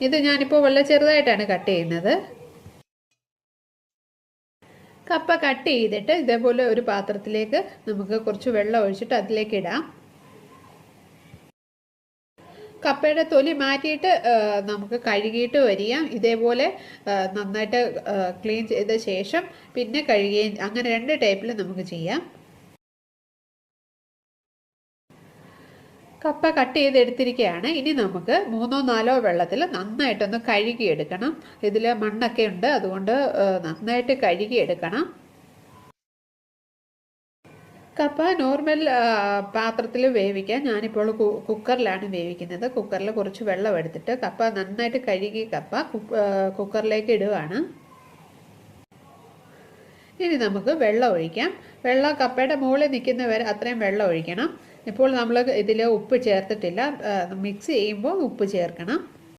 ഇത് ഞാനിപ്പോൾ വളരെ ചെറുതായിട്ടാണ് കട്ട് ചെയ്യുന്നത്. കപ്പ കട്ട് ചെയ്തിട്ട് ഇതേപോലെ ഒരു പാത്രത്തിലേക്ക് നമുക്ക് കുറച്ച് വെള്ളം ഒഴിച്ചിട്ട് അതിലേക്ക് ഇടാം. കപ്പയുടെ തൊലി മാറ്റിയിട്ട് നമുക്ക് കഴുകിയിട്ട് വരിക. ഇതേപോലെ നന്നായിട്ട് ക്ലീൻ ചെയ്ത ശേഷം പിന്നെ കഴുകുകയും, അങ്ങനെ 2 ടൈപ്പിൽ നമുക്ക് ചെയ്യാം. കപ്പ കട്ട് ചെയ്തെടുത്തിരിക്കുകയാണ്. ഇനി നമുക്ക് 3-4 വെള്ളത്തിൽ നന്നായിട്ടൊന്ന് കഴുകിയെടുക്കണം. ഇതിൽ മണ്ണൊക്കെ ഉണ്ട്, അതുകൊണ്ട് നന്നായിട്ട് കഴുകിയെടുക്കണം. കപ്പ നോർമൽ പാത്രത്തിൽ വേവിക്കാൻ ഞാനിപ്പോൾ കുക്കറിലാണ് വേവിക്കുന്നത്. കുക്കറിൽ കുറച്ച് വെള്ളം എടുത്തിട്ട് കപ്പ നന്നായിട്ട് കഴുകി കപ്പ കുക്കറിലേക്ക് ഇടുകയാണ്. ഇനി നമുക്ക് വെള്ളം ഒഴിക്കാം. വെള്ളം കപ്പയുടെ മുകളിൽ നിൽക്കുന്നവരെ അത്രയും വെള്ളം ഒഴിക്കണം. ഇപ്പോൾ നമ്മൾ ഇതിൽ ഉപ്പ് ചേർത്തിട്ടില്ല, മിക്സ് ചെയ്യുമ്പോൾ ഉപ്പ് ചേർക്കണം.